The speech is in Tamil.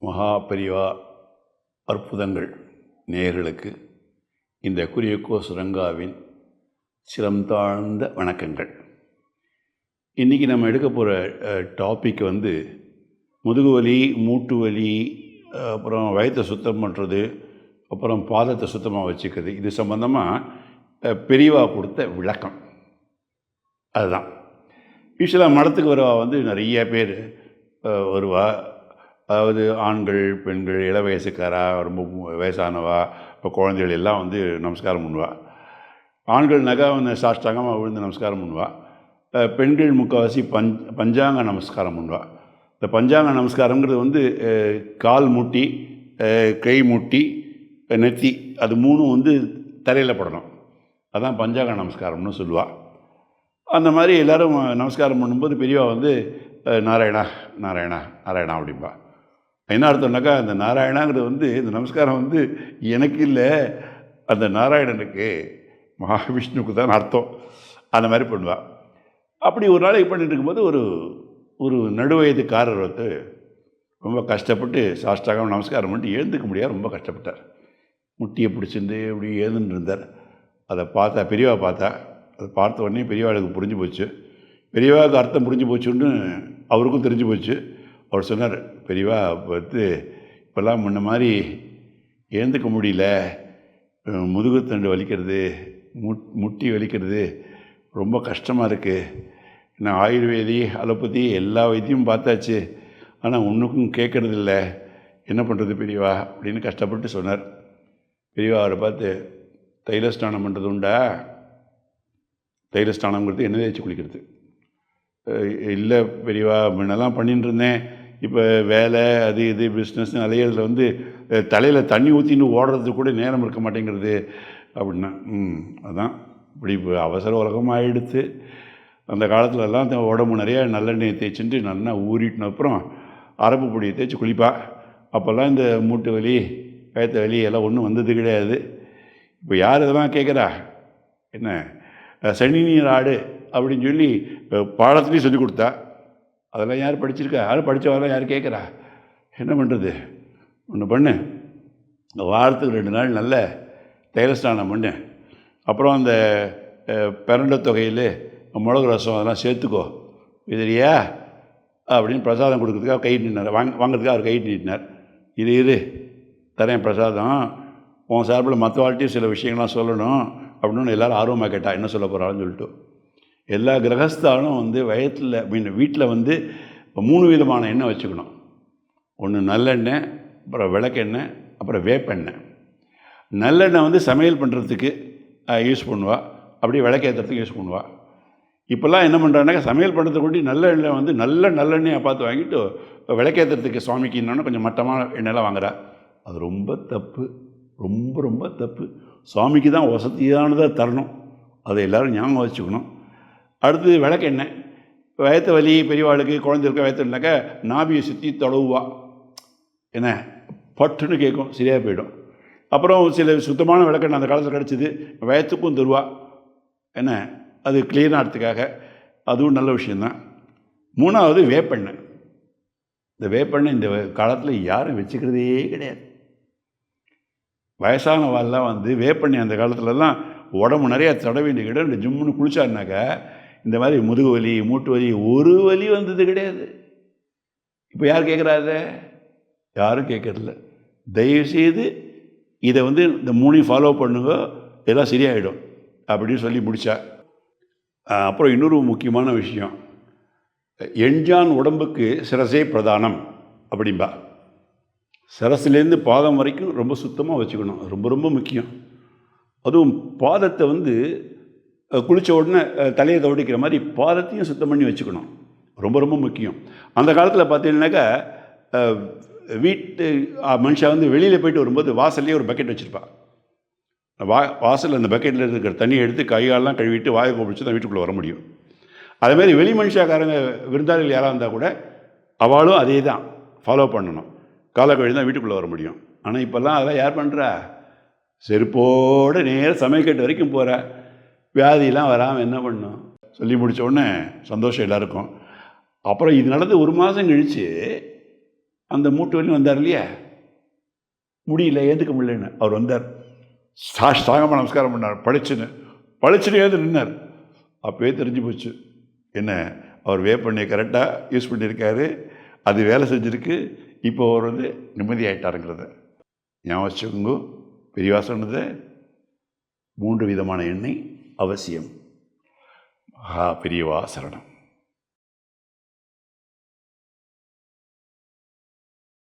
மகா பெரிவா அற்புதங்கள் நேயர்களுக்கு இந்த குரியக்கோ சுரங்காவின் சிரம் தாழ்ந்த வணக்கங்கள். இன்றைக்கி நம்ம எடுக்க போகிற டாபிக் முதுகு வலி, மூட்டு வலி, அப்புறம் வயிற்றை சுத்தம் பண்ணுறது, அப்புறம் பாதத்தை சுத்தமாக வச்சுக்கிறது. இது சம்பந்தமாக பெரியவா கொடுத்த விளக்கம். அதுதான் யூஸ்வலாக மடத்துக்கு வரவா நிறைய பேர் வருவா. அதாவது ஆண்கள், பெண்கள், இள வயசுக்காரா, ரொம்ப வயசானவா, இப்போ குழந்தைகள் எல்லாம் நமஸ்காரம் பண்ணுவா. ஆண்கள்னாக்கா சாஷ்டாங்கமாக விழுந்து நமஸ்காரம் பண்ணுவா. பெண்கள் முக்கால்வாசி பஞ்சாங்க நமஸ்காரம் பண்ணுவா. இந்த பஞ்சாங்க நமஸ்காரங்கிறது கால் மூட்டி, கை மூட்டி, நெத்தி, அது மூணும் தரையில் படணும். அதான் பஞ்சாங்க நமஸ்காரம்னு சொல்லுவாள். அந்த மாதிரி எல்லோரும் நமஸ்காரம் பண்ணும்போது பெரியவா நாராயணா நாராயணா நாராயணா அப்படின்பா. என்ன அர்த்தம்னாக்கா, அந்த நாராயணாங்கிறது இந்த நமஸ்காரம் எனக்கு இல்லை, அந்த நாராயணனுக்கு, மகாவிஷ்ணுவுக்கு தான் அர்த்தம். அந்த மாதிரி பண்ணுவாள். அப்படி ஒரு நாளைக்கு பண்ணிட்டு இருக்கும்போது ஒரு நடுவயதுக்காரர் ரொம்ப கஷ்டப்பட்டு சாஷ்டாகம் நமஸ்காரம் பண்ணிட்டு எழுந்துக்க முடியாது, ரொம்ப கஷ்டப்பட்டார். முட்டியை பிடிச்சிருந்து இப்படி எழுந்துட்டு இருந்தார். அதை பார்த்தா பெரியவா பார்த்தா. அதை பார்த்த உடனே பெரியவாளுக்கு புரிஞ்சு போச்சு. பெரியவாவுக்கு அர்த்தம் புரிஞ்சு போச்சுன்னு அவருக்கும் தெரிஞ்சு போச்சு. அவர் சொன்னார், பெரியவா இப்போல்லாம் முன்ன மாதிரி ஏந்துக்க முடியல, முதுகுத்தண்டு வலிக்கிறது, முட்டி வலிக்கிறது, ரொம்ப கஷ்டமாக இருக்குது. நான் ஆயுர்வேதி, அலோபதி எல்லா வைத்தியமும் பார்த்தாச்சு, ஆனால் ஒன்றுக்கும் கேட்கறதில்ல, என்ன பண்ணுறது பெரியவா அப்படின்னு கஷ்டப்பட்டு சொன்னார். பெரியவா அவரை பார்த்து, தைல ஸ்நானம் பண்ணுறது உண்டா? தைல ஸ்நானங்கிறது எண்ணெய் தேய்ச்சி குளிக்கிறது. இல்லை பெரியவா, முன்னெல்லாம் பண்ணிட்டு இருந்தேன், இப்போ வேலை அது இது பிஸ்னஸ் அலையிறதுல தலையில் தண்ணி ஊற்றின்னு ஓடுறதுக்கு கூட நேரம் இருக்க மாட்டேங்கிறது அப்படின்னா. அதான் இப்படி இப்போ அவசர உலகமாக ஆகிடுத்து. அந்த காலத்துலலாம் உடம்பு நிறையா நல்லெண்ணெயை தேய்ச்சிட்டு நல்லா ஊறிட்டின அப்புறம் அரப்பு பொடியை தேய்ச்சி குளிப்பா. அப்போல்லாம் இந்த மூட்டு வலி, கயத்த வலி எல்லாம் ஒன்றும் வந்தது கிடையாது. இப்போ யார் இதெல்லாம் கேட்குறா? என்ன சனி நீர் ஆடு அப்படின்னு சொல்லி பாடத்துலேயும் சொல்லிக் கொடுத்தா. அதெல்லாம் யார் படிச்சிருக்கா? யாரும் படித்தவரெல்லாம் யார் கேட்குறா? என்ன பண்ணுறது? ஒன்று பண்ணு, வாரத்துக்கு 2 நாள் நல்ல தைலஸ்நானம் பண்ணு, அப்புறம் அந்த பிரண்ட தொகையில் மிளகு ரசம் அதெல்லாம் சேர்த்துக்கோ, இதுலையா அப்படின்னு பிரசாதம் கொடுக்குறதுக்காக கை நீட்டினார். வாங்கிறதுக்காக அவர் கை நீட்டினார். இரு தரேன் பிரசாதம், உன் சார்பில் மற்ற வாழ்க்கையும் சில விஷயங்கள்லாம் சொல்லணும் அப்படின்னு எல்லோரும் ஆர்வமாக கேட்டா. என்ன சொல்ல போகிறான்னு சொல்லிட்டு எல்லா கிரகஸ்தாலும் வயத்தில் வீட்டில் 3 விதமான எண்ணெய் வச்சுக்கணும். ஒன்று நல்லெண்ணெய், அப்புறம் விளக்கெண்ணெய், அப்புறம் வேப்பெண்ணெய். நல்லெண்ணெய் சமையல் பண்ணுறதுக்கு யூஸ் பண்ணுவாள், அப்படியே விளக்கேற்றுறதுக்கு யூஸ் பண்ணுவாள். இப்போல்லாம் என்ன பண்ணுறாங்கனாக்கா, சமையல் பண்ணுறதுக்கு கொண்டு நல்ல எண்ணெய் நல்ல நல்லெண்ணெயை பார்த்து வாங்கிட்டு விளக்கேற்றுறதுக்கு சுவாமிக்கு இன்னொன்று கொஞ்சம் மட்டமான எண்ணெயெல்லாம் வாங்குறா. அது ரொம்ப தப்பு, ரொம்ப ரொம்ப தப்பு. சுவாமிக்கு தான் வசதியானதாக தரணும், அதை எல்லோரும் ஞாபகம் வச்சுக்கணும். அடுத்தது விளக்கெண்ணெய். வயத்த வலி பெரியவாளுக்கு, குழந்தைகளுக்கு வயத்துனாக்கா நாபியை சுற்றி தொழுவா, என்ன பட்டுன்னு கேட்கும், சரியாக போயிடும். அப்புறம் சில சுத்தமான விளக்கெண்ணெய் அந்த காலத்தில் கிடச்சிது, வயத்துக்கும் தருவா, என்ன அது கிளீனாக ஆகிறதுக்காக, அதுவும் நல்ல விஷயந்தான். 3வது வேப்பெண்ணெய். இந்த வேப்பெண்ணெய் இந்த காலத்தில் யாரும் வச்சுக்கிறதே கிடையாது. வயசானவாள்லாம் வேப்பெண்ணெய் அந்த காலத்துலலாம் உடம்பு நிறையா தடவை வேண்டிய இடம் ஜிம்முன்னு குளிச்சாருனாக்கா இந்த மாதிரி முதுகு வலி, மூட்டு வலி, ஒரு வலி வந்தது கிடையாது. இப்போ யார் கேட்குறாரு? யாரும் கேட்கறதில்ல. தயவுசெய்து இதை இந்த 3 ஃபாலோ பண்ணுங்க, எல்லாம் சரியாயிடும் அப்படின்னு சொல்லி முடித்தா. அப்புறம் இன்னொரு முக்கியமான விஷயம், எண்ஜான் உடம்புக்கு சிரசே பிரதானம் அப்படின்பா. சிரசுலேருந்து பாதம் வரைக்கும் ரொம்ப சுத்தமாக வச்சுக்கணும், ரொம்ப ரொம்ப முக்கியம். அதுவும் பாதத்தை குளித்த உடனே தலையை தவடிக்கிற மாதிரி பாதத்தையும் சுத்தம் பண்ணி வச்சுக்கணும், ரொம்ப ரொம்ப முக்கியம். அந்த காலத்தில் பார்த்தீங்கன்னாக்கா வீட்டு மனுஷன் வெளியில் போயிட்டு வரும்போது வாசல்லையே ஒரு பக்கெட் வச்சுருப்பா. வாசலில் அந்த பக்கெட்டில் இருக்கிற தண்ணியை எடுத்து கைகாலெலாம் கழுவிட்டு வாயை கொப்பிடிச்சு தான் வீட்டுக்குள்ளே வர முடியும். அதேமாதிரி வெளி மனுஷாக்காரங்க விருந்தாளிகள் யாராக இருந்தால் கூட அவளும் அதே தான் ஃபாலோ பண்ணணும், காலை கழுவி தான் வீட்டுக்குள்ளே வர முடியும். ஆனால் இப்போல்லாம் அதெல்லாம் யார் பண்ணுறா? செருப்போடு நேரம் சமையல்கட்டு வரைக்கும் போகிற, வியாதியெல்லாம் வராமல் என்ன பண்ணும்? சொல்லி முடித்த உடனே சந்தோஷம் எல்லாருக்கும். அப்புறம் இது நடந்து 1 மாதம் கழித்து அந்த மூட்டு வலி வந்தார் இல்லையா, முடியல, ஏற்றுக்க முடியலன்னு அவர் வந்தார், சாஷ்டாங்கமாக நமஸ்காரம் பண்ணார், பளிச்சுன்னு ஏது நின்னார். அப்போவே தெரிஞ்சு போச்சு என்ன, அவர் வேப்பெண்ணெய் கரெக்டாக யூஸ் பண்ணியிருக்காரு, அது வேலை செஞ்சுருக்கு, இப்போ அவர் நிம்மதியாயிட்டாருங்கிறத ஞாபகம் வச்சுக்கோங்க. பெரியவா சொன்னது 3 விதமான எண்ணெய் அவசியம். பெரியவா சரணம்.